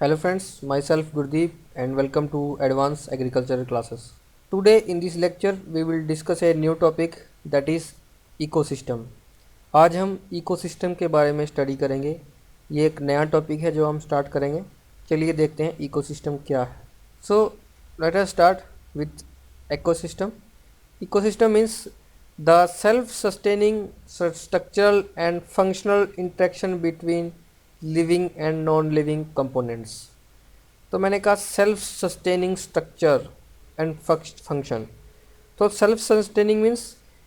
Hello friends, myself Gurdeep and welcome to Advanced Agricultural Classes. Today in this lecture we will discuss a new topic that is ecosystem. आज हम ecosystem के बारे में study करेंगे। ये एक नया टॉपिक है जो हम स्टार्ट करेंगे। चलिए देखते हैं इकोसिस्टम क्या है। So let us start with ecosystem. Ecosystem means the self-sustaining structural and functional interaction between living and non-living components. तो मैंने कहा self sustaining structure and function. तो सेल्फ सस्टेनिंग मीन्स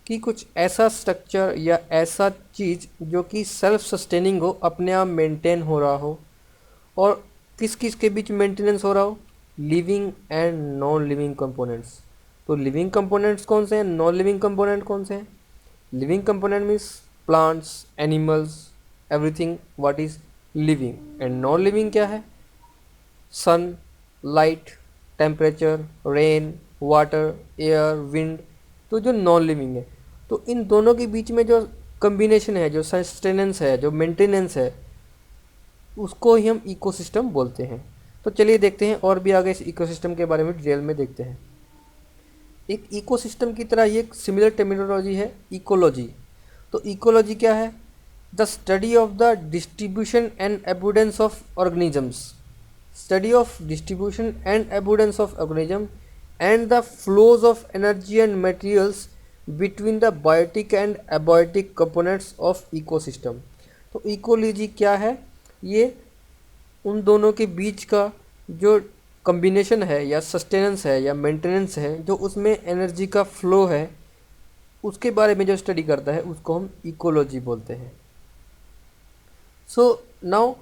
कि कुछ ऐसा स्ट्रक्चर या ऐसा चीज़ जो कि सेल्फ सस्टेनिंग हो, अपने आप मेंटेन हो रहा हो. और किस किस के बीच मेंटेनेंस हो रहा हो? Living and non living components. तो लिविंग कंपोनेंट्स कौन से हैं, नॉन लिविंग कंपोनेंट कौन से हैं? Living component means plants, animals, everything what is living. And non living क्या है? Sun, light, temperature, rain, water, air, wind. तो जो नॉन लिविंग है, तो इन दोनों के बीच में जो कम्बिनेशन है, जो सस्टेनेंस है, जो मेंटेनेंस है, उसको ही हम इकोसिस्टम बोलते हैं. तो चलिए देखते हैं और भी आगे इस इकोसिस्टम के बारे में डिटेल में देखते हैं. एक इकोसिस्टम की तरह ही एक सिमिलर टर्मिनोलॉजी है इकोलॉजी. तो इकोलॉजी क्या है? The study of the distribution and abundance of organisms. Study of distribution and abundance of organism and the flows of energy and materials between the biotic and abiotic components of ecosystem. तो ecology क्या है? ये उन दोनों के बीच का जो combination है या सस्टेनेंस है या मेंटेनेंस है, जो उसमें एनर्जी का फ्लो है, उसके बारे में जो स्टडी करता है उसको हम इकोलॉजी बोलते हैं. So now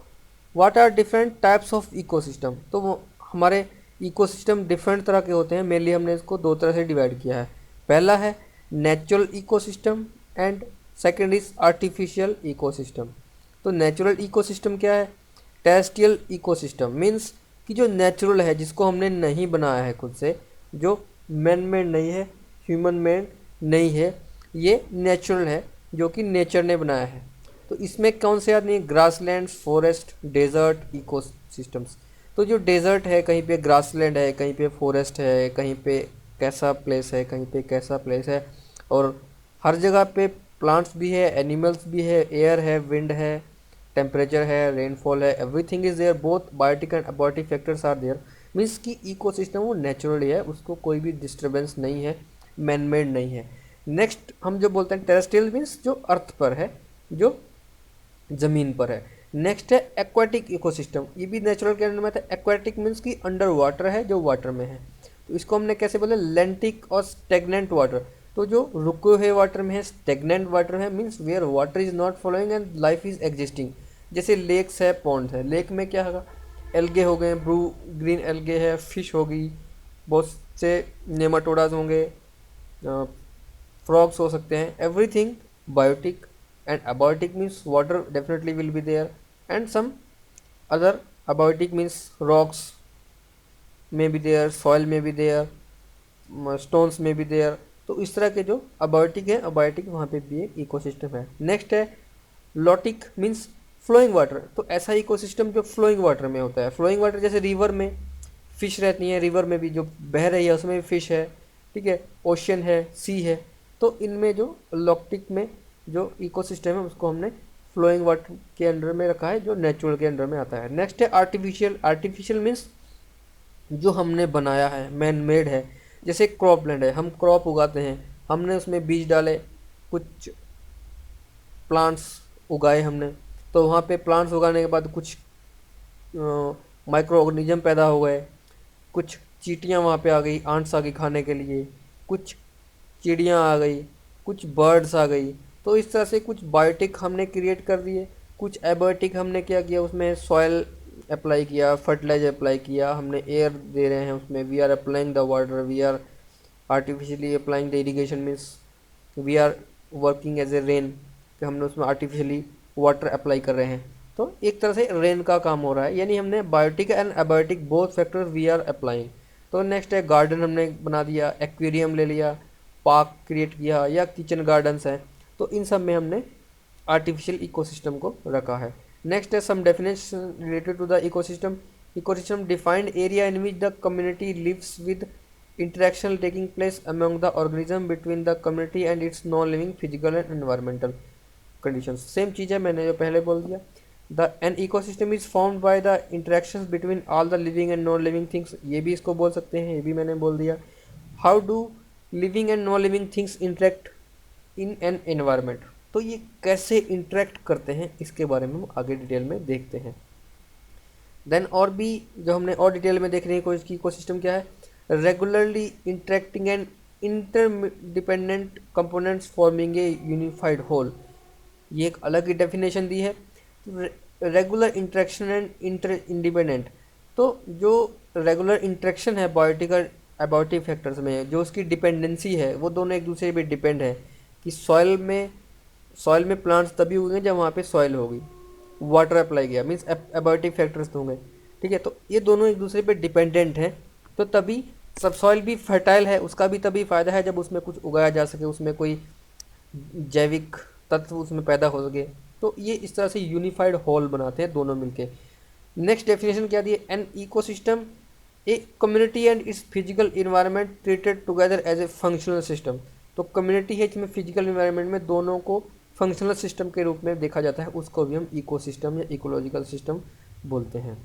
what are different types of ecosystem. तो वो हमारे इकोसिस्टम डिफरेंट तरह के होते हैं. मेनली हमने इसको दो तरह से डिवाइड किया है. पहला है natural ecosystem and second is artificial ecosystem. तो नेचुरल इकोसिस्टम क्या है? टेरेस्ट्रियल इकोसिस्टम मीन्स कि जो नेचुरल है, जिसको हमने नहीं बनाया है खुद से, जो मैन मेड नहीं है, ह्यूमन मेड नहीं है, ये नेचुरल है जो कि नेचर ने बनाया है. तो इसमें कौन से आदमी? Grassland, forest, desert ecosystems. तो जो डेजर्ट है, कहीं पे ग्रासलैंड है, कहीं पे फॉरेस्ट है, कहीं पे कैसा प्लेस है, कहीं पे कैसा प्लेस है, और हर जगह पे प्लांट्स भी है, एनिमल्स भी है, एयर है, विंड है, टेम्परेचर है, रेनफॉल है, everything is there. Both biotic and abiotic factors are there. Means कि इकोसिस्टम वो नेचुरली है, उसको कोई भी डिस्टर्बेंस नहीं है, मैन मेड नहीं है. नेक्स्ट हम जो बोलते हैं टेरेस्ट्रियल मीन्स जो अर्थ पर है, जो ज़मीन पर है. नेक्स्ट है एक्वाटिक इकोसिस्टम. ये भी नेचुरल के अंडर में आता है. एक्वाटिक मीन्स कि अंडर वाटर है, जो वाटर में है. तो इसको हमने कैसे बोले? लेंटिक और स्टेगनेंट वाटर. तो जो रुके हुए वाटर में है, स्टेगनेंट वाटर है, means where water is not flowing and life is existing. जैसे लेक्स है, पॉन्ड्स है. लेक में क्या होगा? एल्गे हो गए, ब्लू ग्रीन एल्गे है, फिश होगी, बहुत से नेमाटोडाज होंगे, फ्रॉग्स हो सकते हैं. Everything biotic and abiotic means water definitely will be there and some other. Abiotic means rocks में भी देयर, सॉइल में भी देयर, स्टोन्स में भी देयर. तो इस तरह के जो अबायोटिक है, अबायोटिक वहाँ पे भी एक इकोसिस्टम है. नेक्स्ट है लॉटिक मीन्स फ्लोइंग वाटर. तो ऐसा इकोसिस्टम जो फ्लोइंग वाटर में होता है. फ्लोइंग वाटर जैसे रिवर में फिश रहती हैं, रिवर में भी जो बह रही है उसमें भी फिश है, ठीक है, ओशियन है, सी है. तो इनमें जो लॉक्टिक में जो इकोसिस्टम है उसको हमने फ्लोइंग वाटर के अंडर में रखा है, जो नेचुरल के अंडर में आता है. नेक्स्ट है आर्टिफिशियल. आर्टिफिशियल मीन्स जो हमने बनाया है, मैन मेड है. जैसे क्रॉप लैंड है, हम क्रॉप उगाते हैं, हमने उसमें बीज डाले, कुछ प्लांट्स उगाए हमने. तो वहाँ पे प्लांट्स उगाने के बाद कुछ माइक्रो ऑर्गेनिज्म पैदा हो गए, कुछ चींटियाँ वहाँ पे आ गई, आंट्स आ गई खाने के लिए, कुछ चिड़ियाँ आ गई, कुछ बर्ड्स आ गई. तो इस तरह से कुछ बायोटिक हमने क्रिएट कर दिए. कुछ एबायोटिक हमने क्या किया? उसमें सॉयल अप्लाई किया, फर्टिलाइजर अप्लाई किया, हमने एयर दे रहे हैं उसमें. We are applying the water, we are artificially applying the irrigation means we are working as a rain, कि हमने उसमें आर्टिफिशियली वाटर अप्लाई कर रहे हैं. तो एक तरह से रेन का काम हो रहा है, यानी हमने biotic and abiotic both factors we are applying. तो नेक्स्ट है गार्डन हमने बना दिया, एक्वेरियम ले लिया, पार्क क्रिएट किया, या किचन गार्डन्स हैं. तो इन सब में हमने आर्टिफिशियल इकोसिस्टम को रखा है. नेक्स्ट है some definition related to the ecosystem. Ecosystem defined area in which the community lives with interaction taking place among the organism between the community and its non living physical and environmental conditions. Same चीज़ है, मैंने जो पहले बोल दिया। The an ecosystem is formed by the interactions between all the living and non living things, ये भी इसको बोल सकते हैं, ये भी मैंने बोल दिया। How do living and non living things interact in an environment, तो ये कैसे इंटरेक्ट करते हैं इसके बारे में हम आगे डिटेल में देखते हैं। देन और भी जो हमने और डिटेल में देखने की कोशिश की, इकोसिस्टम क्या है, regularly interacting and interdependent components forming a unified whole, ये एक अलग ही डेफिनेशन दी है। Regular interaction and inter independent, तो जो रेगुलर इंटरेक्शन है बायोटिक और एबायोटिक फैक्टर्स में, जो उसकी डिपेंडेंसी है, वो दोनों एक दूसरे पे डिपेंड है कि सॉइल में प्लांट्स तभी उगेंगे जब वहाँ पे सॉइल होगी, वाटर अप्लाई किया मीन्स एबायोटिक फैक्टर्स तो होंगे, ठीक है। तो ये दोनों एक दूसरे पे डिपेंडेंट हैं, तो तभी सब सॉइल भी फर्टाइल है, उसका भी तभी फ़ायदा है जब उसमें कुछ उगाया जा सके, उसमें कोई जैविक तत्व उसमें पैदा हो सके। तो ये इस तरह से यूनिफाइड होल बनाते हैं दोनों मिलके। नेक्स्ट डेफिनेशन क्या दी है, an ecosystem a community and its physical environment treated together as a functional system. तो कम्युनिटी है जिसमें फिजिकल इन्वायरमेंट में दोनों को फंक्शनल सिस्टम के रूप में देखा जाता है, उसको भी हम इकोसिस्टम या इकोलॉजिकल सिस्टम बोलते हैं।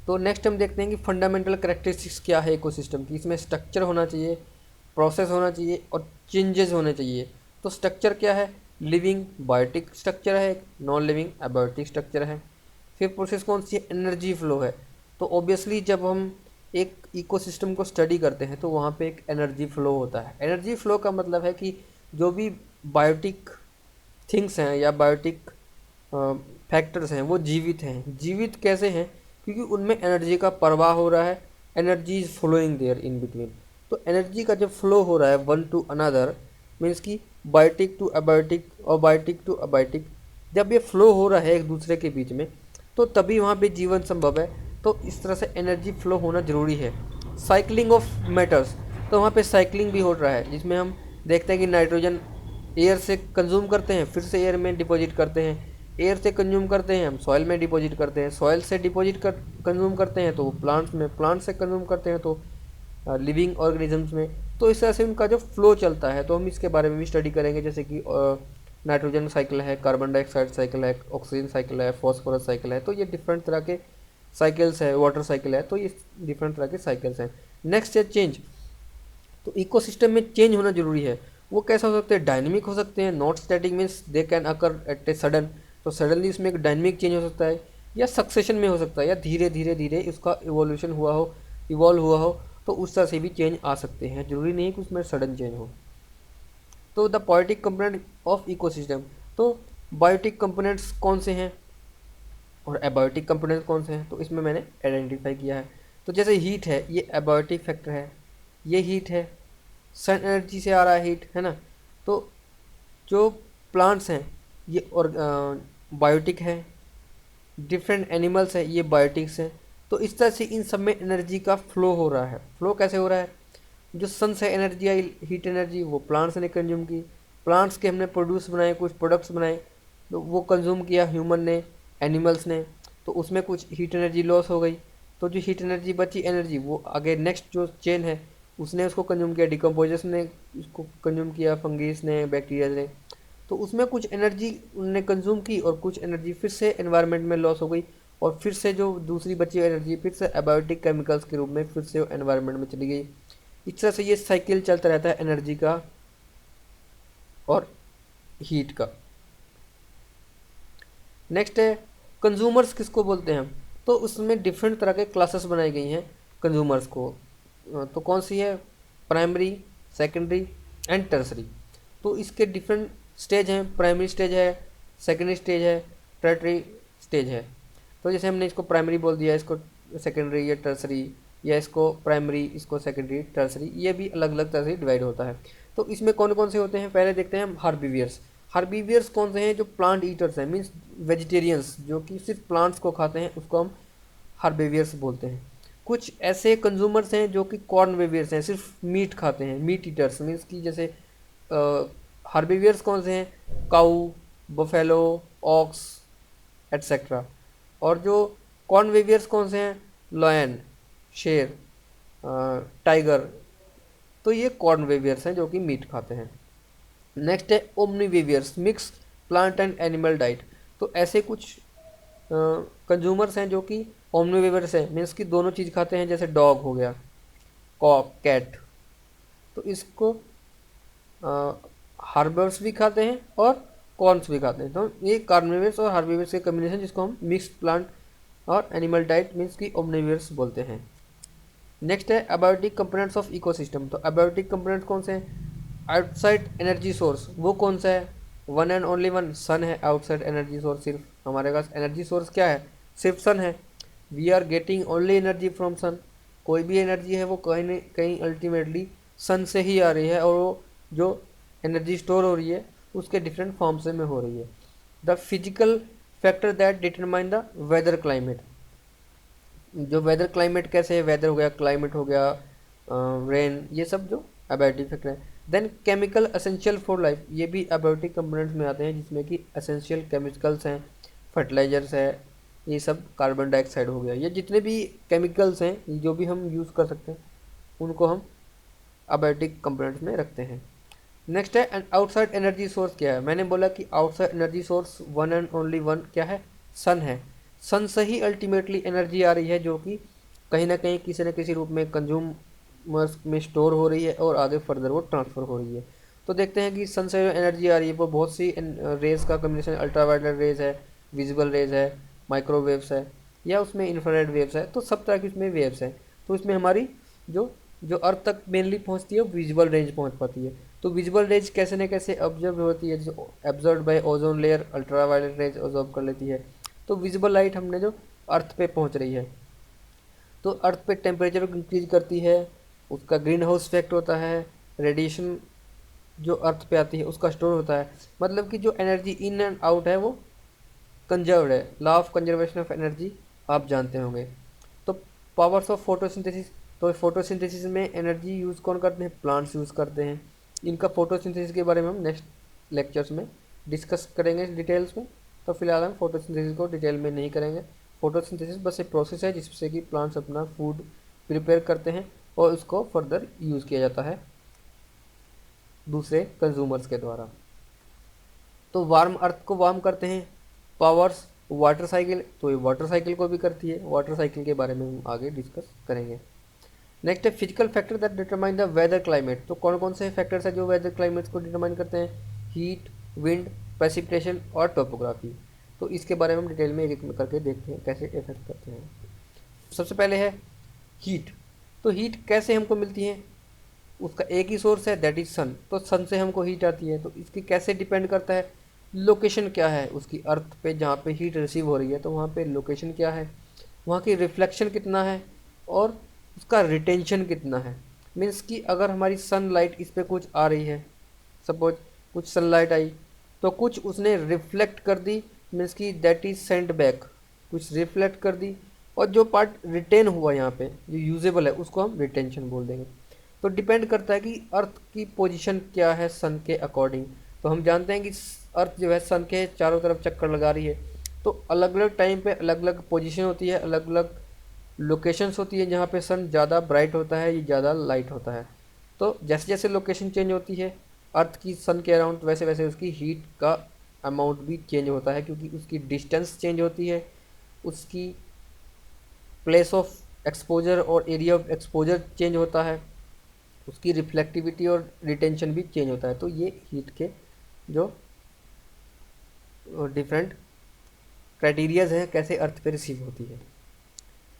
तो नेक्स्ट हम देखते हैं कि फंडामेंटल कैरेक्टरिस्टिक्स क्या है इकोसिस्टम की। इसमें स्ट्रक्चर होना चाहिए, प्रोसेस होना चाहिए और चेंजेस होने चाहिए। तो स्ट्रक्चर क्या है, लिविंग बायोटिक स्ट्रक्चर है, नॉन लिविंग एबायोटिक स्ट्रक्चर है। फिर प्रोसेस कौन सी है, एनर्जी फ्लो है। तो ऑब्वियसली जब हम एक इकोसिस्टम को स्टडी करते हैं तो वहाँ पे एक एनर्जी फ्लो होता है। एनर्जी फ्लो का मतलब है कि जो भी बायोटिक थिंग्स हैं या बायोटिक फैक्टर्स हैं वो जीवित हैं। जीवित कैसे हैं, क्योंकि उनमें एनर्जी का प्रवाह हो रहा है, energy is flowing there in between. तो एनर्जी का जब फ्लो हो रहा है वन टू अनदर, मीन्स कि बायोटिक टू अबायोटिक और बायोटिक टू अबायोटिक, जब ये फ्लो हो रहा है एक दूसरे के बीच में, तो तभी वहाँ पे जीवन संभव है। तो इस तरह से एनर्जी फ्लो होना ज़रूरी है। साइकिलिंग ऑफ मैटर्स, तो वहाँ पे साइकिलिंग भी हो रहा है, जिसमें हम देखते हैं कि नाइट्रोजन एयर से कंज्यूम करते हैं, फिर से एयर में डिपॉजिट करते हैं, एयर से कंज्यूम करते हैं हम सॉइल में डिपॉजिट करते हैं, सॉइल से डिपॉजिट कर कंज्यूम करते हैं तो वो प्लांट्स में, प्लांट से कंज्यूम करते हैं तो लिविंग ऑर्गेनिजम्स में। तो इस तरह से उनका जो फ्लो चलता है, तो हम इसके बारे में भी स्टडी करेंगे, जैसे कि नाइट्रोजन साइकिल है, कार्बन डाइऑक्साइड साइकिल है, ऑक्सीजन साइकिल है, फॉस्फोरस साइकिल है। तो ये डिफरेंट तरह के साइकिल्स है, वाटर साइकिल है, तो ये डिफरेंट तरह के साइकिल्स हैं। नेक्स्ट है चेंज। तो इकोसिस्टम में चेंज होना जरूरी है। वो कैसा हो सकते हैं, डायनेमिक हो सकते हैं, not static means they can occur at a sudden, तो सडनली इसमें एक डायनेमिक चेंज हो सकता है, या सक्सेशन में हो सकता है, या धीरे धीरे धीरे उसका इवोल्यूशन हुआ हो, इवॉल्व हुआ हो, तो उस तरह से भी चेंज आ सकते हैं, जरूरी नहीं कि उसमें सडन चेंज हो। तो the biotic component of ecosystem, तो बायोटिक कंपोनेंट्स कौन से हैं और एबायोटिक कंपोनेंट्स कौन से हैं, तो इसमें मैंने आइडेंटिफाई किया है। तो जैसे हीट है, ये एबायोटिक फैक्टर है, ये हीट है, सन एनर्जी से आ रहा है हीट, है ना। तो जो प्लांट्स हैं ये और बायोटिक है, डिफरेंट एनिमल्स हैं ये बायोटिक्स हैं। तो इस तरह से इन सब में एनर्जी का फ्लो हो रहा है। फ्लो कैसे हो रहा है, जो सन से एनर्जी आई, हीट एनर्जी, वो प्लांट्स ने कंज्यूम की, प्लांट्स के हमने प्रोड्यूस बनाए, कुछ प्रोडक्ट्स बनाए, तो वो कंज्यूम किया ह्यूमन ने, एनिमल्स ने, तो उसमें कुछ हीट एनर्जी लॉस हो गई। तो जो हीट एनर्जी बची एनर्जी, वो आगे नेक्स्ट जो चेन है उसने उसको कंज्यूम किया, डिकम्पोजर्स ने उसको कंज्यूम किया, फंगीज ने, बैक्टीरिया ने, तो उसमें कुछ एनर्जी उनने कंज्यूम की और कुछ एनर्जी फिर से एनवायरनमेंट में लॉस हो गई, और फिर से जो दूसरी बची एनर्जी फिर से एबायोटिक केमिकल्स के रूप में फिर से एनवायरनमेंट में चली गई। इस तरह से ये साइकिल चलता रहता है एनर्जी का और हीट का। नेक्स्ट है कंज्यूमर्स, किसको बोलते हैं हम, तो उसमें डिफरेंट तरह के क्लासेस बनाई गई हैं कंज्यूमर्स को। तो कौन सी है, प्राइमरी, सेकेंडरी एंड टर्सरी। तो इसके डिफरेंट स्टेज हैं, प्राइमरी स्टेज है, सेकेंडरी स्टेज है, टर्सरी स्टेज है। तो जैसे हमने इसको प्राइमरी बोल दिया, इसको सेकेंडरी या टर्सरी, या इसको प्राइमरी, इसको सेकेंडरी, टर्सरी, ये भी अलग अलग तरह से डिवाइड होता है। तो इसमें कौन कौन से होते हैं, पहले देखते हैं हम हार्बीवियर्स। हार्बीवियर्स कौन से हैं, जो प्लांट ईटर्स हैं, मीन्स वेजिटेरियंस, जो कि सिर्फ प्लांट्स को खाते हैं, उसको हम हार्बीवियर्स बोलते हैं। कुछ ऐसे कंज्यूमर्स हैं जो कि कॉर्नवेवियर्स हैं, सिर्फ मीट खाते हैं, मीट ईटर्स, मीन्स कि जैसे हार्बीवियर्स कौन से हैं, काऊ, बफेलो, ऑक्स एट्सेट्रा। और जो कॉर्नवेवियर्स कौन से हैं? लॉयन, शेर, टाइगर, तो ये कॉर्नवेवियर्स हैं जो कि मीट खाते हैं। नेक्स्ट है omnivores, mix plant and animal diet. तो ऐसे कुछ कंज्यूमर्स हैं जो कि ओमनीवेवियर्स हैं, मीन्स कि दोनों चीज़ खाते हैं, जैसे डॉग हो गया, कॉक, कैट। तो इसको हार्बर्स भी खाते हैं और कॉर्न्स भी खाते हैं। तो ये कार्निवेयर्स और हार्बिवर्स के कम्बिनेशन, जिसको हम मिक्स प्लांट और एनिमल डाइट मीन्स की ओमनिवर्स बोलते हैं। नेक्स्ट है अबायोटिक कंपोनेंट्स ऑफ इकोसिस्टम। तो अबायोटिक कंपोनेंट्स कौन से हैं? आउटसाइड एनर्जी सोर्स, वो कौन सा है? वन एंड ओनली वन, सन है आउटसाइड एनर्जी सोर्स। सिर्फ हमारे पास एनर्जी सोर्स क्या है? सिर्फ सन है। We are getting only energy from sun. कोई भी एनर्जी है वो कहीं न कहीं अल्टीमेटली सन से ही आ रही है, और वो जो एनर्जी स्टोर हो रही है उसके डिफरेंट फॉर्म्स में हो रही है। The physical factor that determine the weather climate, जो वेदर क्लाइमेट कैसे है, वेदर हो गया, क्लाइमेट हो गया, रेन, ये सब जो अबायोटिक फैक्टर है। Then chemical essential for life, ये भी अबायोटिक कंपोनेंट्स में आते हैं, जिसमें कि एसेंशियल केमिकल्स हैं, फर्टिलाइजर्स है, ये सब कार्बन डाइऑक्साइड हो गया, ये जितने भी केमिकल्स हैं जो भी हम यूज़ कर सकते हैं उनको हम अबायोटिक कंपोनेंट्स में रखते हैं। नेक्स्ट है आउटसाइड एनर्जी सोर्स क्या है? मैंने बोला कि outside energy source one and only one क्या है? सन है। सन से ही अल्टीमेटली एनर्जी आ रही है, जो कि कहीं ना कहीं किसी न किसी रूप में कंज्यूमर्स में स्टोर हो रही है और आगे फर्दर वो ट्रांसफ़र हो रही है। तो देखते हैं कि सन से जो एनर्जी आ रही है वो बहुत सी रेज़ का कम्बिनेशन, अल्ट्रावायलेट रेज है, विजिबल रेज है, माइक्रोवेव्स है, या उसमें इंफ्रारेड वेव्स है। तो सब तरह की उसमें वेव्स हैं। तो इसमें हमारी जो जो अर्थ तक मेनली पहुंचती है वो विजुअल रेंज पहुंच पाती है। तो विजुअल रेंज कैसे न कैसे ऑब्जर्व होती है, जो absorb by ozone layer ultraviolet range observe कर लेती है। तो विजिबल लाइट हमने जो अर्थ पे पहुंच रही है, तो अर्थ पे टेम्परेचर को इंक्रीज करती है, उसका ग्रीन हाउस इफेक्ट होता है, रेडिएशन जो अर्थ पे आती है उसका स्टोर होता है। मतलब कि जो एनर्जी इन एंड आउट है वो कंजर्व्ड है। Law of conservation of energy आप जानते होंगे। तो पावर्स ऑफ फोटोसिंथेसिस, तो फोटोसिंथेसिस में एनर्जी यूज़ कौन करते हैं? प्लांट्स यूज़ करते हैं। इनका फोटोसिंथेसिस के बारे में हम नेक्स्ट लेक्चर्स में डिस्कस करेंगे डिटेल्स में। तो फिलहाल हम फोटोसिंथेसिस को डिटेल में नहीं करेंगे। फोटोसिंथेसिस बस एक प्रोसेस है जिससे कि प्लांट्स अपना फूड प्रिपेयर करते हैं और उसको फर्दर यूज़ किया जाता है दूसरे कंज्यूमर्स के द्वारा। तो वार्म अर्थ को वार्म करते हैं पावर्स वाटर साइकिल, तो ये वाटर साइकिल को भी करती है। वाटर साइकिल के बारे में हम आगे डिस्कस करेंगे। नेक्स्ट है physical factor that determine the weather climate. तो कौन कौन से फैक्टर्स हैं जो वेदर क्लाइमेट को डिटरमाइन करते हैं? हीट, विंड, प्रेसिपिटेशन और टोपोग्राफी। तो इसके बारे में हम डिटेल में एक एक करके देखते हैं कैसे इफेक्ट करते हैं। सबसे पहले है हीट। तो हीट कैसे हमको मिलती है? उसका एक ही सोर्स है, दैट इज सन। तो सन से हमको हीट आती है। तो इसकी कैसे डिपेंड करता है? लोकेशन क्या है उसकी अर्थ पे, जहाँ पे हीट रिसीव हो रही है, तो वहाँ पे लोकेशन क्या है, वहाँ की रिफ्लेक्शन कितना है, और उसका रिटेंशन कितना है। मीन्स कि अगर हमारी सनलाइट इस पर कुछ आ रही है, सपोज कुछ सनलाइट आई तो कुछ उसने रिफ्लेक्ट कर दी, मीन्स कि दैट इज सेंट बैक, कुछ रिफ्लेक्ट कर दी, और जो पार्ट रिटेन हुआ यहाँ पे जो यूजेबल है उसको हम रिटेंशन बोल देंगे। तो डिपेंड करता है कि अर्थ की पोजीशन क्या है सन के अकॉर्डिंग। तो हम जानते हैं कि अर्थ जो है सन के चारों तरफ चक्कर लगा रही है, तो अलग अलग टाइम पे अलग अलग पोजीशन होती है, अलग अलग लोकेशंस होती है जहाँ पे सन ज़्यादा ब्राइट होता है या ज़्यादा लाइट होता है। तो जैसे जैसे लोकेशन चेंज होती है अर्थ की सन के अराउंड, वैसे वैसे उसकी हीट का अमाउंट भी चेंज होता है, क्योंकि उसकी डिस्टेंस चेंज होती है, उसकी प्लेस ऑफ एक्सपोजर और एरिया ऑफ एक्सपोजर चेंज होता है, उसकी रिफ्लेक्टिविटी और रिटेंशन भी चेंज होता है। तो ये हीट के जो डिफरेंट क्राइटेरियाज हैं कैसे अर्थ पे रिसीव होती है।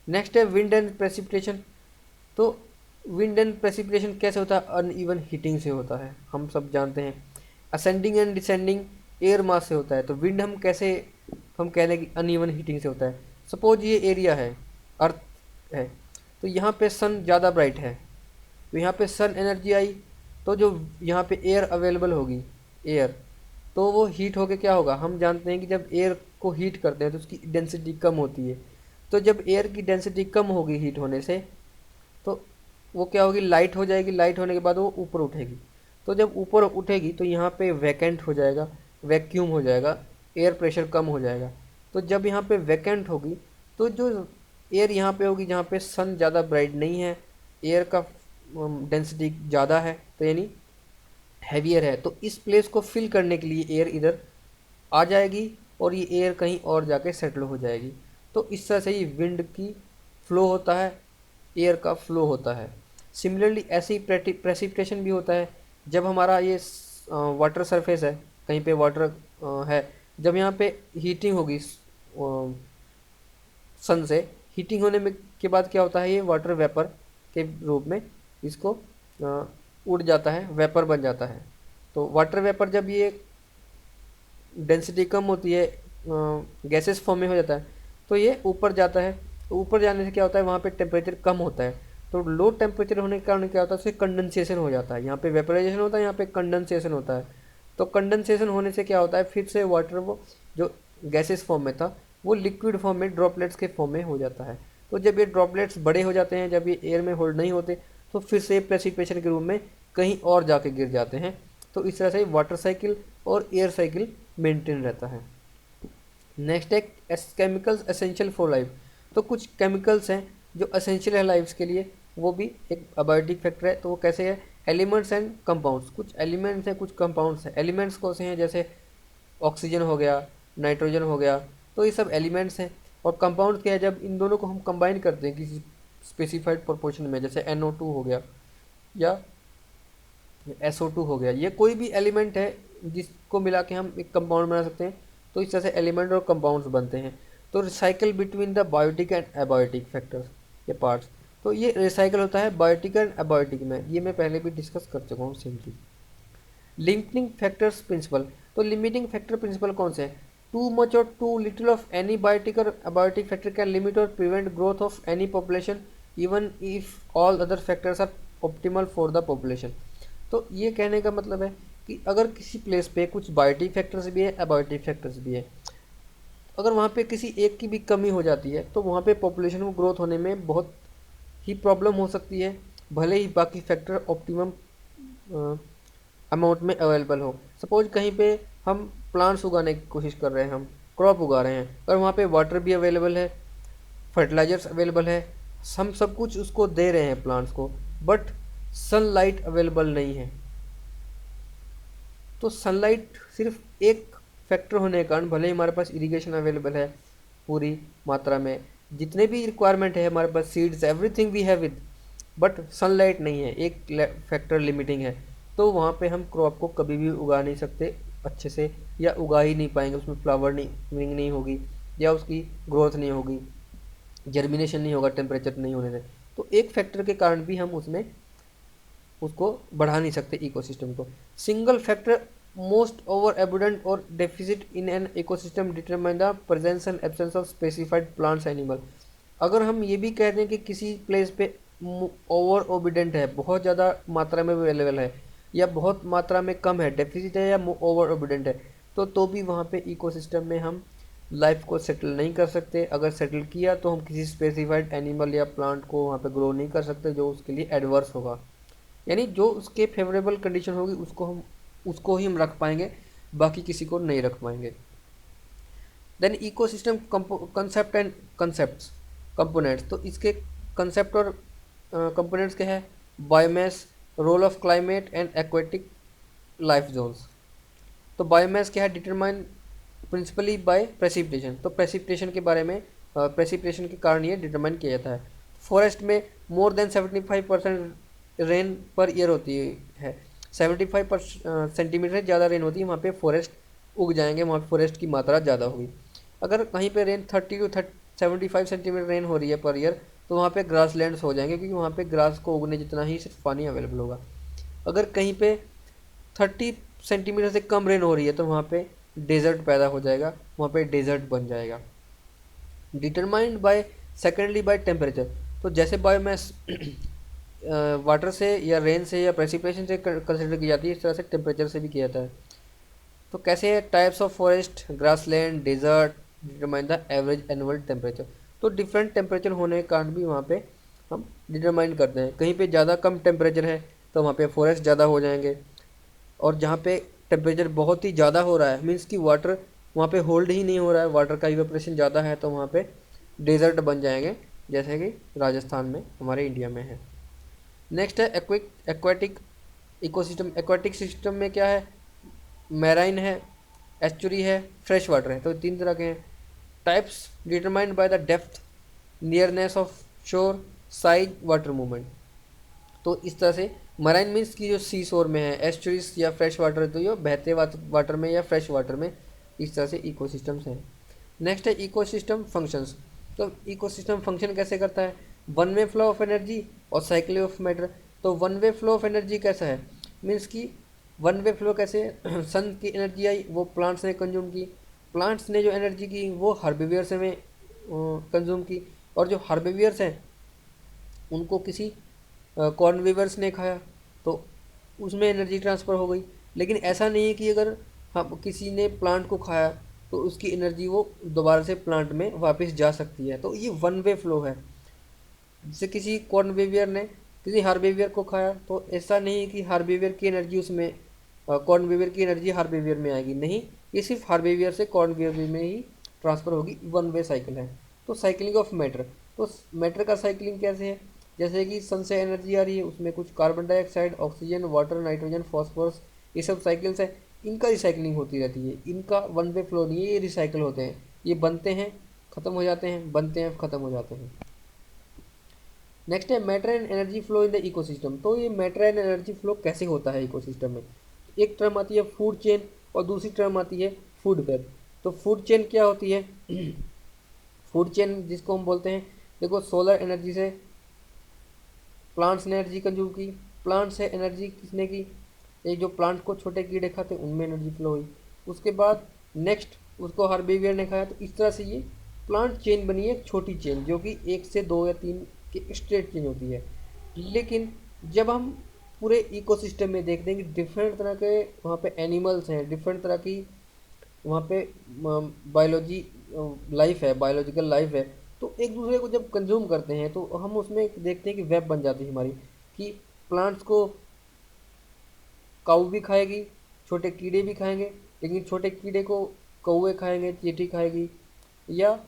नेक्स्ट है विंड एंड प्रेसिपिटेशन। तो विंड एंड प्रेसिपिटेशन कैसे होता है? अनइवन हीटिंग से होता है, हम सब जानते हैं। Ascending and descending air mass से होता है। तो विंड हम कैसे हम कह लें कि अनइवन हीटिंग से होता है। सपोज ये एरिया है, अर्थ है, तो यहाँ पे सन ज़्यादा ब्राइट है, तो यहाँ पे सन एनर्जी आई, तो जो यहाँ पे एयर अवेलेबल होगी, एयर, तो वो हीट होके क्या होगा? हम जानते हैं कि जब एयर को हीट करते हैं तो उसकी डेंसिटी कम होती है। तो जब एयर की डेंसिटी कम होगी हीट होने से, तो वो क्या होगी? लाइट हो जाएगी। लाइट होने के बाद वो ऊपर उठेगी। तो जब ऊपर उठेगी तो यहाँ पे वैकेंट हो जाएगा, वैक्यूम हो जाएगा, एयर प्रेशर कम हो जाएगा। तो जब यहाँ पे वैकेंट होगी तो जो एयर यहाँ पे होगी जहाँ पे सन ज़्यादा ब्राइट नहीं है, एयर का डेंसिटी ज़्यादा है, तो यानी हैवियर है, तो इस प्लेस को फिल करने के लिए एयर इधर आ जाएगी और ये एयर कहीं और जाके सेटल हो जाएगी। तो इस तरह से ही विंड की फ्लो होता है, एयर का फ्लो होता है। सिमिलरली ऐसे ही प्रेसिपिटेशन भी होता है। जब हमारा ये वाटर सरफेस है, कहीं पे वाटर है, जब यहाँ पे हीटिंग होगी सन से, हीटिंग होने में के बाद क्या होता है, ये वाटर वेपर के रूप में इसको उड़ जाता है, वेपर बन जाता है। तो वाटर वेपर जब ये डेंसिटी कम होती है, गैसेस फॉर्म में हो जाता है, तो ये ऊपर जाता है। तो ऊपर जाने से क्या होता है, वहाँ पे टेम्परेचर कम होता है। तो लो टेम्परेचर होने के कारण क्या होता है, उससे कंडेंसेशन हो जाता है। यहाँ पे वेपराइजेशन होता है, यहाँ पे कंडेंसेशन होता है। तो कंडेंसेशन होने से क्या होता है, फिर से वाटर वो जो गैसेस फॉर्म में था वो लिक्विड फॉर्म में ड्रॉपलेट्स के फॉर्म में हो जाता है। तो जब ये ड्रॉपलेट्स बड़े हो जाते हैं, जब ये एयर में होल्ड नहीं होते, तो फिर से प्रेसिपिटेशन के रूप में कहीं और जाके गिर जाते हैं। तो इस तरह से वाटर साइकिल और एयर साइकिल मेंटेन रहता है। नेक्स्ट है केमिकल्स एसेंशियल फॉर लाइफ। तो कुछ केमिकल्स हैं जो एसेंशियल है लाइफ के लिए, वो भी एक अबायोटिक फैक्टर है। तो वो कैसे है, एलिमेंट्स एंड कंपाउंड्स। कुछ एलिमेंट्स हैं, कुछ कंपाउंड्स हैं। एलिमेंट्स कौन से हैं, जैसे ऑक्सीजन हो गया, नाइट्रोजन हो गया, तो ये सब एलिमेंट्स हैं। और कंपाउंड्स क्या है, जब इन दोनों को हम कंबाइन करते हैं किसी स्पेसिफाइड प्रोपोर्शन में, जैसे NO2 हो गया या SO2 हो गया, ये कोई भी एलिमेंट है जिसको मिला के हम एक कंपाउंड बना सकते हैं। तो इस तरह से एलिमेंट और कंपाउंड्स बनते हैं। तो recycle between the biotic and abiotic factors, ये पार्ट्स। तो ये रिसाइकल होता है बायोटिक एंड एबायोटिक में, ये मैं पहले भी डिस्कस कर चुका हूँ सिंपली। Limiting factors principle. तो लिमिटिंग फैक्टर प्रिंसिपल कौन से हैं, टू मच और too little of any biotic और अबायोटिक फैक्टर कैन लिमिट और prevent growth of any population even if all other factors are optimal for the population. तो ये कहने का मतलब है कि अगर किसी प्लेस पे कुछ बायोटिक फैक्टर्स भी है, एबायोटिक फैक्टर्स भी है, अगर वहाँ पे किसी एक की भी कमी हो जाती है, तो वहाँ पे पॉपुलेशन को ग्रोथ होने में बहुत ही प्रॉब्लम हो सकती है, भले ही बाकी फैक्टर ऑप्टिमम अमाउंट में अवेलेबल हो। सपोज कहीं पे हम प्लांट्स उगाने की कोशिश कर रहे हैं, हम क्रॉप उगा रहे हैं, और वहाँ पे वाटर भी अवेलेबल है, फर्टिलाइजर्स अवेलेबल है, हम सब कुछ उसको दे रहे हैं प्लांट्स को, बट सनलाइट अवेलेबल नहीं है। तो सनलाइट सिर्फ एक फैक्टर होने के कारण, भले ही हमारे पास इरिगेशन अवेलेबल है पूरी मात्रा में, जितने भी रिक्वायरमेंट है हमारे पास, seeds everything we have with, but sunlight नहीं है, एक फैक्टर लिमिटिंग है। तो वहाँ पे हम क्रॉप को कभी भी उगा नहीं सकते अच्छे से, या उगा ही नहीं पाएंगे, उसमें फ्लावर नहीं होगी, या उसकी ग्रोथ नहीं होगी, जर्मिनेशन नहीं होगा टेम्परेचर नहीं होने से। तो एक फैक्टर के कारण भी हम उसमें उसको बढ़ा नहीं सकते इकोसिस्टम को। Single factor most over abundant और deficit in an ecosystem determine the presence and absence of specified plants animal. अगर हम ये भी कह दें कि किसी प्लेस पे ओवर ओबिडेंट है, बहुत ज़्यादा मात्रा में अवेलेबल है, या बहुत मात्रा में कम है, डेफिसिट है या ओवर ओबिडेंट है, तो भी वहाँ पे इकोसिस्टम में हम लाइफ को सेटल नहीं कर सकते। अगर सेटल किया तो हम किसी स्पेसिफाइड एनिमल या प्लांट को वहाँ पे ग्रो नहीं कर सकते, जो उसके लिए एडवर्स होगा। यानी जो उसके फेवरेबल कंडीशन होगी उसको ही हम रख पाएंगे, बाकी किसी को नहीं रख पाएंगे। Then ecosystem concept and concepts components. तो इसके कंसेप्ट और कंपोनेंट्स क्या है, biomass, role of climate and aquatic life zones. तो बायोमास क्या है, डिटरमाइन प्रिंसिपली बाय प्रेसिपिटेशन। तो प्रेसिपिटेशन के बारे में, प्रेसिपिटेशन के कारण ये डिटरमाइन किया जाता है। फॉरेस्ट में more than 75% rain per year होती है, 75 सेंटीमीटर से ज़्यादा रेन होती है, वहाँ पे फॉरेस्ट उग जाएंगे, वहाँ पे फॉरेस्ट की मात्रा ज़्यादा होगी। अगर कहीं पे रेन 30 टू 75 सेंटीमीटर रेन हो रही है पर ईयर, तो वहाँ पे ग्रास लैंड्स हो जाएंगे, क्योंकि वहाँ पे ग्रास को उगने जितना ही सिर्फ पानी अवेलेबल होगा। अगर कहीं पे 30 सेंटीमीटर से कम रेन हो रही है, तो वहाँ पे डेजर्ट पैदा हो जाएगा, वहाँ पे डेजर्ट बन जाएगा। Determined by secondly by temperature. तो जैसे बायोमास वाटर से या रेन से या प्रेसिपिटेशन से कंसिडर की जाती है, इस तरह से टेम्परेचर से भी किया जाता है। तो कैसे है, types of forest, grassland, desert determine the average annual temperature. तो डिफरेंट टेम्परेचर होने के कारण भी वहाँ पे हम डिटरमाइन करते हैं। कहीं पे ज़्यादा कम टेम्परेचर है तो वहाँ पे फॉरेस्ट ज़्यादा हो जाएंगे, और जहाँ पे टेम्परेचर बहुत ही ज़्यादा हो रहा है, मीन्स कि वाटर वहाँ पे होल्ड ही नहीं हो रहा है, वाटर का इवेपोरेशन ज़्यादा है, तो वहाँ पे डेजर्ट बन जाएंगे, जैसे कि राजस्थान में हमारे इंडिया में है। नेक्स्ट है एक्वेटिक इकोसिस्टम। एक्वेटिक सिस्टम में क्या है, मैराइन है, एस्चुरी है, फ्रेश वाटर है। तो तीन तरह के हैं। Types determined by the depth, nearness of शोर, साइज, वाटर मूवमेंट। तो इस तरह से मराइन मीन्स की जो सी शोर में है, एस्चुरीज या फ्रेश वाटर, तो ये बहते वाटर में या फ्रेश वाटर में, इस तरह से इकोसिस्टम्स हैं। नेक्स्ट है इकोसिस्टम फंक्शंस। तो इकोसिस्टम फंक्शन कैसे करता है, one way flow of energy और साइकिल ऑफ मैटर। तो one way flow of energy कैसा है, मीन्स कि वन वे फ्लो कैसे है, सन की एनर्जी आई, वो प्लांट्स ने कंज्यूम की, प्लांट्स ने जो एनर्जी की वो हर्बिवियर्स में कंज्यूम की, और जो हर्बिवियर्स हैं उनको किसी कॉर्नवीवर्स ने खाया, तो उसमें एनर्जी ट्रांसफ़र हो गई। लेकिन ऐसा नहीं है कि अगर हम किसी ने प्लांट को खाया तो उसकी एनर्जी वो दोबारा से प्लांट में वापस जा सकती है। तो ये वन वे फ्लो है। जैसे किसी कॉर्नवेवियर ने किसी हार्बेवियर को खाया, तो ऐसा नहीं है कि हार्बेवियर की एनर्जी उसमें कॉर्नवेवियर की एनर्जी हार्बेवियर में आएगी, नहीं, ये सिर्फ हार्बेवियर से कॉर्नवेवियर में ही ट्रांसफ़र होगी। वन वे साइकिल है। तो साइकिलिंग ऑफ मैटर, तो मैटर का साइकिलिंग कैसे है, जैसे कि सन से एनर्जी आ रही है, उसमें कुछ carbon dioxide, oxygen, water, nitrogen, phosphorus, ये सब साइकिल्स है, इनका रिसाइकलिंग होती रहती है। इनका वन वे फ्लो नहीं है, ये रिसाइकल होते हैं, ये बनते हैं ख़त्म हो जाते हैं, बनते हैं ख़त्म हो जाते हैं। नेक्स्ट है matter and energy flow in the ecosystem. तो ये मैटर एंड एनर्जी फ्लो कैसे होता है इकोसिस्टम में, एक टर्म आती है फूड चेन और दूसरी टर्म आती है फूड वेब। तो फूड चेन क्या होती है, फूड चेन जिसको हम बोलते हैं, देखो सोलर एनर्जी से प्लांट्स ने एनर्जी कंज्यूम की, प्लांट से एनर्जी किसने की, ये जो प्लांट को छोटे कीड़े खाते उनमें एनर्जी फ्लो हुई, उसके बाद नेक्स्ट उसको हार्बीवियर ने खाया। तो इस तरह से ये प्लांट चेन बनी है, एक छोटी चेन जो कि एक से दो या तीन की स्ट्रेट चेन होती है। लेकिन जब हम पूरे इकोसिस्टम में देखते हैं कि डिफरेंट तरह के वहाँ पे एनिमल्स हैं, डिफरेंट तरह की वहाँ पे बायोलॉजी लाइफ है, बायोलॉजिकल लाइफ है, तो एक दूसरे को जब कंज्यूम करते हैं तो हम उसमें देखते हैं कि वेब बन जाती है हमारी, कि प्लांट्स को काऊ भी खाएगी, छोटे कीड़े भी खाएंगे, लेकिन छोटे कीड़े को कौवे खाएंगे, चींटी खाएगी, या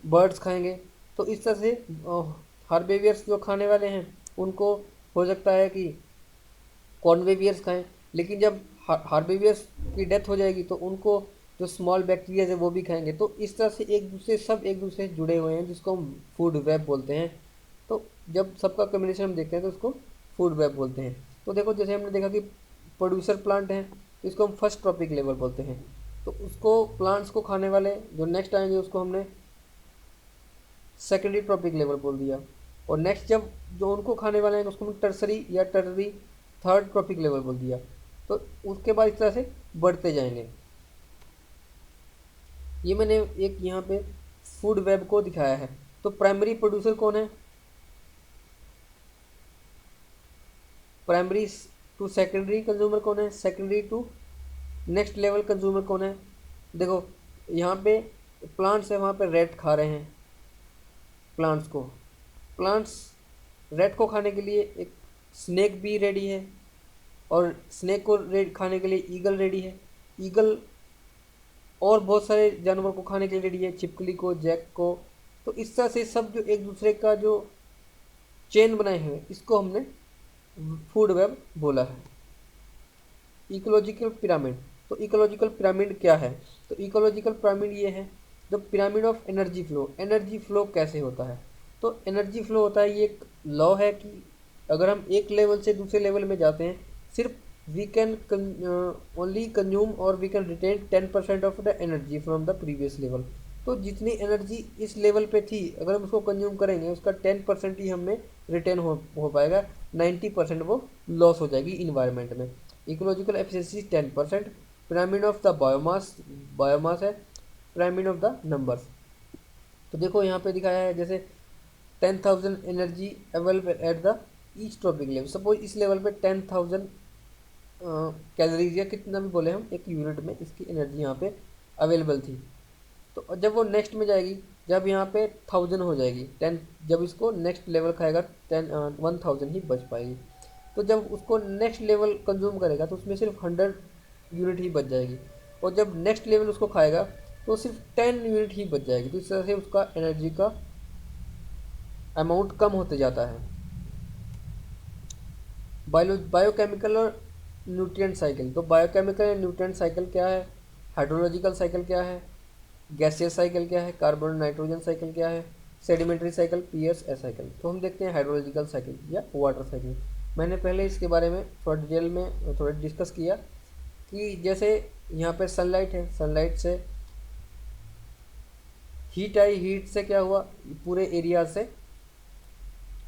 बर्ड्स खाएंगे। तो इस तरह से हार्बेवियर्स जो खाने वाले हैं उनको हो सकता है कि कॉन्वेवियर्स खाएं, लेकिन जब हार्बेवियर्स की डेथ हो जाएगी तो उनको जो स्मॉल बैक्टीरिया है वो भी खाएंगे। तो इस तरह से एक दूसरे सब एक दूसरे से जुड़े हुए हैं, जिसको हम फूड वेब बोलते हैं। तो जब सबका कम्बिनेशन हम देखते हैं तो उसको फूड वेब बोलते हैं। तो देखो जैसे हमने देखा कि प्रोड्यूसर प्लांट है, तो इसको हम फर्स्ट ट्रॉपिक लेवल बोलते हैं। तो उसको प्लांट्स को खाने वाले जो नेक्स्ट आएंगे उसको हमने सेकेंडरी ट्रॉपिक लेवल बोल दिया। और नेक्स्ट जब जो उनको खाने वाले हैं उसको हमने टर्सरी या टर्री थर्ड ट्रॉपिक लेवल बोल दिया। तो उसके बाद इस तरह से बढ़ते जाएंगे। ये मैंने एक यहाँ पे फूड वेब को दिखाया है। तो प्राइमरी प्रोड्यूसर कौन है, प्राइमरी टू सेकेंडरी कंज्यूमर कौन है, secondary to next level consumer कौन है। देखो यहाँ पे प्लांट्स है, वहाँ पे रेट खा रहे हैं प्लांट्स को, प्लांट्स रेट को खाने के लिए एक स्नेक भी रेडी है, और स्नेक को खाने के लिए ईगल रेडी है, ईगल और बहुत सारे जानवर को खाने के लिए रेडी है, छिपकली को, जैक को। तो इस तरह से सब जो एक दूसरे का जो चेन बनाए हैं इसको हमने फूड वेब बोला है। इकोलॉजिकल पिरामिड, तो इकोलॉजिकल पिरामिड क्या है, तो इकोलॉजिकल पिरामिड ये है the pyramid of energy flow. Energy flow कैसे होता है, तो एनर्जी फ्लो होता है, ये एक लॉ है कि अगर हम एक लेवल से दूसरे लेवल में जाते हैं, सिर्फ वी कैन ओनली कंज्यूम और we can retain 10% of the energy from the previous level. तो जितनी एनर्जी इस लेवल पे थी अगर हम उसको कंज्यूम करेंगे उसका 10% ही हमें रिटेन हो पाएगा, 90% वो लॉस हो जाएगी इन्वायरमेंट में। Ecological efficiency 10%। Pyramid of the biomass, biomass है, पिरामिड ऑफ द नंबर्स। तो देखो यहाँ पे दिखाया है जैसे 10,000 energy available at the each trophic level. Suppose इस लेवल पे 10,000 कैलोरीज या कितना भी बोले हम एक यूनिट में इसकी एनर्जी यहाँ पे अवेलेबल थी। तो जब वो नेक्स्ट में जाएगी, जब यहाँ पे 1000 हो जाएगी 10, जब इसको नेक्स्ट लेवल खाएगा 1000 ही बच पाएगी। तो जब उसको नेक्स्ट लेवल कंज्यूम करेगा तो उसमें सिर्फ 100 यूनिट ही बच जाएगी। और जब नेक्स्ट लेवल उसको खाएगा तो सिर्फ 10 यूनिट ही बच जाएगी। तो इस तरह से उसका एनर्जी का अमाउंट कम होते जाता है। बायोकेमिकल और न्यूट्रिएंट साइकिल। तो बायोकेमिकल एंड न्यूट्रिएंट साइकिल क्या है, हाइड्रोलॉजिकल साइकिल क्या है, गैसियस साइकिल क्या है, कार्बन नाइट्रोजन साइकिल क्या है, सेडिमेंट्री साइकिल, पीएसएस साइकिल। तो हम देखते हैं हाइड्रोलॉजिकल साइकिल या वाटर साइकिल। मैंने पहले इसके बारे में थोड़ा डिटेल में थोड़ा डिस्कस किया कि जैसे यहाँ पे सनलाइट है, सनलाइट से हीट आई, हीट से क्या हुआ, पूरे एरिया से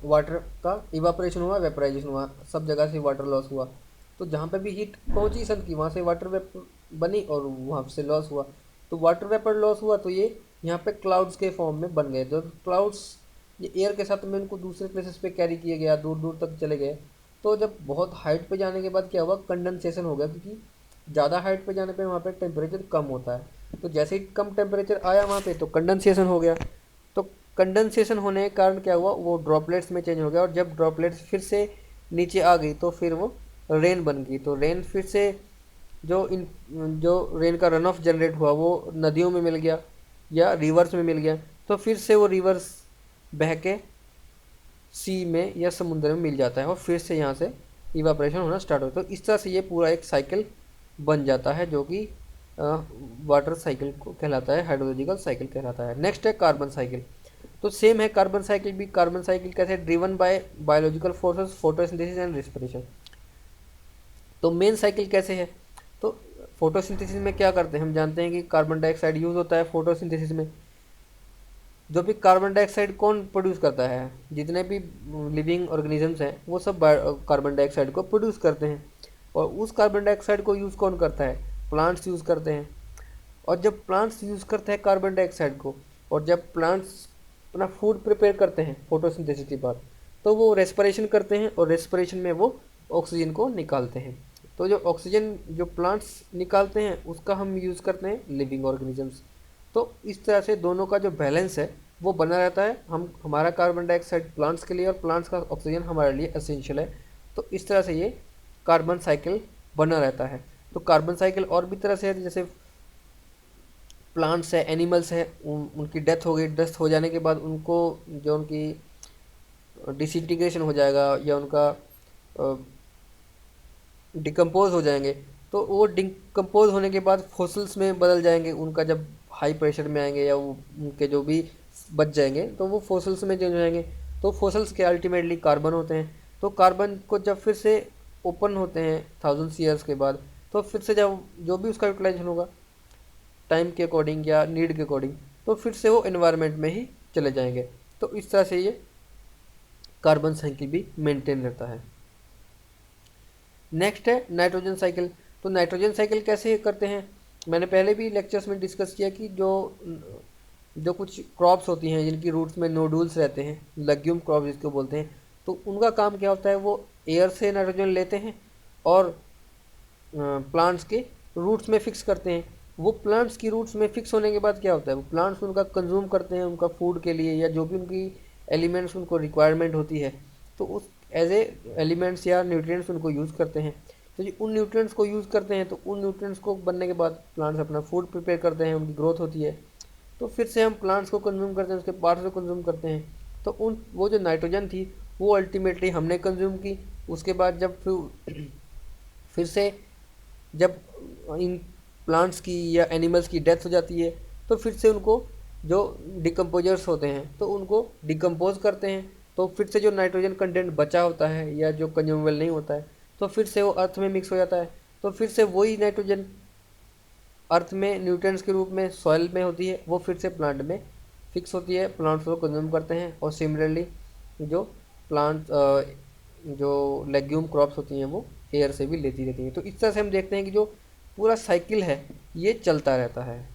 वाटर का इवापोरेशन हुआ, वेपराइजेशन हुआ, सब जगह से वाटर लॉस हुआ। तो जहाँ पे भी हीट पहुँची सन की, वहाँ से वाटर वेपर बनी और वहाँ से लॉस हुआ। तो वाटर वेपर लॉस हुआ तो ये यहाँ पे क्लाउड्स के फॉर्म में बन गए। जो क्लाउड्स ये एयर के साथ में उनको दूसरे प्लेसेस पे कैरी किए गया, दूर दूर तक चले गए। तो जब बहुत हाइट पे जाने के बाद क्या हुआ, कंडेंसेशन हो गया, क्योंकि ज़्यादा हाइट पे जाने पे वहाँ पे टेम्परेचर कम होता है। तो जैसे ही कम टेम्परेचर आया वहाँ पे तो कंडेंसेशन हो गया। तो कंडेंसेशन होने के कारण क्या हुआ, वो ड्रॉपलेट्स में चेंज हो गया, और जब ड्रॉपलेट्स फिर से नीचे आ गई तो फिर वो रेन बन गई। तो रेन फिर से जो रेन का रन ऑफ जनरेट हुआ वो नदियों में मिल गया या रिवर्स में मिल गया। तो फिर से वो रिवर्स बह के सी में या समुद्र में मिल जाता है और फिर से यहाँ से इवापोरेशन होना स्टार्ट होता है। तो इस तरह से ये पूरा एक साइकिल बन जाता है, जो कि वाटर साइकिल को कहलाता है, हाइड्रोलॉजिकल साइकिल कहलाता है। नेक्स्ट है कार्बन साइकिल। तो सेम है कार्बन साइकिल भी। कार्बन साइकिल कैसे, driven by biological forces, photosynthesis and respiration. तो मेन साइकिल कैसे है, तो फोटोसिंथेसिस में क्या करते हैं, हम जानते हैं कि कार्बन डाइऑक्साइड यूज़ होता है फोटोसिंथेसिस में। जो भी कार्बन डाइऑक्साइड कौन प्रोड्यूस करता है, जितने भी लिविंग ऑर्गेनिजम्स हैं वो सब कार्बन डाइऑक्साइड को प्रोड्यूस करते हैं। और उस कार्बन डाइऑक्साइड को यूज़ कौन करता है, प्लांट्स यूज़ करते हैं। और जब प्लांट्स यूज़ करते हैं कार्बन डाइऑक्साइड को, और जब प्लांट्स अपना फूड प्रिपेयर करते हैं फोटोसिंथेसिस के बाद, तो वो रेस्पिरेशन करते हैं, और रेस्पिरेशन में वो ऑक्सीजन को निकालते हैं। तो जो ऑक्सीजन जो प्लांट्स निकालते हैं उसका हम यूज़ करते हैं लिविंग ऑर्गेनिजम्स। तो इस तरह से दोनों का जो बैलेंस है वो बना रहता है। हम हमारा कार्बन डाइऑक्साइड प्लांट्स के लिए और प्लांट्स का ऑक्सीजन हमारे लिए एसेंशियल है। तो इस तरह से ये कार्बन साइकिल बना रहता है। तो कार्बन साइकिल और भी तरह से है, जैसे प्लांट्स है, एनिमल्स है, उनकी डेथ हो गई, डेथ हो जाने के बाद उनको जो उनकी डिसइंटीग्रेशन हो जाएगा या उनका डिकम्पोज हो जाएंगे, तो वो डिकम्पोज होने के बाद फॉसिल्स में बदल जाएंगे। उनका जब हाई प्रेशर में आएंगे या वो उनके जो भी बच जाएंगे तो वो फॉसिल्स में चेंज हो जाएंगे। तो फॉसिल्स के अल्टीमेटली कार्बन होते हैं। तो कार्बन को जब फिर से ओपन होते हैं 1000 ईयर्स के बाद, तो फिर से जब जो भी उसका यूटिलाइजेशन होगा टाइम के अकॉर्डिंग या नीड के अकॉर्डिंग, तो फिर से वो एनवायरनमेंट में ही चले जाएंगे। तो इस तरह से ये कार्बन साइकिल भी मेंटेन रहता है। नेक्स्ट है नाइट्रोजन साइकिल। तो नाइट्रोजन साइकिल कैसे करते हैं, मैंने पहले भी लेक्चर्स में डिस्कस किया कि जो कुछ क्रॉप्स होती हैं जिनकी रूट्स में नोडुल्स रहते हैं, लेग्यूम क्रॉप जिसको बोलते हैं, तो उनका काम क्या होता है, वो एयर से नाइट्रोजन लेते हैं और प्लांट्स के रूट्स में फिक्स करते हैं। वो प्लांट्स की रूट्स में फिक्स होने के बाद क्या होता है, वो प्लांट्स उनका कंज्यूम करते हैं उनका फूड के लिए, या जो भी उनकी एलिमेंट्स उनको रिक्वायरमेंट होती है, तो उस एज ए एलिमेंट्स या न्यूट्रिएंट्स उनको यूज़ करते हैं। तो जो उन न्यूट्रिएंट्स को यूज़ करते हैं, तो उन न्यूट्रिएंट्स को बनने के बाद प्लांट्स अपना फूड प्रिपेयर करते हैं, उनकी ग्रोथ होती है। तो फिर से हम प्लांट्स को कंज्यूम करते हैं, उसके पार्ट्स को कंज्यूम करते हैं। तो वो जो नाइट्रोजन थी वो अल्टीमेटली हमने कंज्यूम की। उसके बाद जब फिर से जब इन प्लांट्स की या एनिमल्स की डेथ हो जाती है, तो फिर से उनको जो डिकम्पोजर्स होते हैं तो उनको डिकम्पोज करते हैं। तो फिर से जो नाइट्रोजन कंटेंट बचा होता है या जो कंज्यूमेबल नहीं होता है, तो फिर से वो अर्थ में मिक्स हो जाता है। तो फिर से वही नाइट्रोजन अर्थ में न्यूट्रिएंट्स के रूप में सॉइल में होती है, वो फिर से प्लांट में फिक्स होती है, प्लांट्स को कंज्यूम करते हैं। और सिमिलरली जो प्लांट जो लेग्यूम क्रॉप्स होती हैं वो एयर से भी लेती रहती हैं। तो इस तरह से हम देखते हैं कि जो पूरा साइकिल है ये चलता रहता है।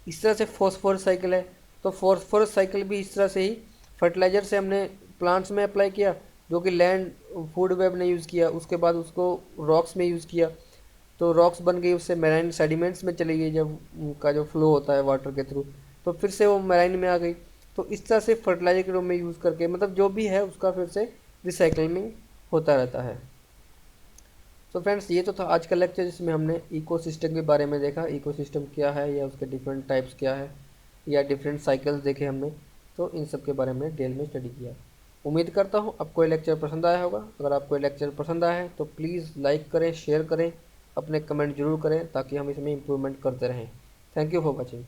इस तरह से फॉस्फोरस साइकिल है। तो फॉस्फोरस साइकिल भी इस तरह से ही फर्टिलाइज़र से हमने प्लांट्स में अप्लाई किया, जो कि लैंड फूड वेब ने यूज़ किया, उसके बाद उसको रॉक्स में यूज़ किया, तो रॉक्स बन गई, उससे मैराइन सेडिमेंट्स में चली गई जब उनका जो फ्लो होता है वाटर के थ्रू, तो फिर से वो मैराइन में आ गई। तो इस तरह से फर्टिलाइजर के रूप में यूज़ करके, मतलब जो भी है उसका फिर से रिसाइकलिंग होता रहता है। तो फ्रेंड्स ये तो था आज का लेक्चर जिसमें हमने इकोसिस्टम के बारे में देखा, इकोसिस्टम क्या है या उसके डिफरेंट टाइप्स क्या है या डिफरेंट साइकिल्स देखे हमने। तो इन सब के बारे में डिटेल में स्टडी किया। उम्मीद करता हूँ आपको ये लेक्चर पसंद आया होगा। अगर आपको ये लेक्चर पसंद आया है तो प्लीज़ लाइक करें, शेयर करें, अपने कमेंट जरूर करें ताकि हम इसमें इम्प्रूवमेंट करते रहें। Thank you for watching.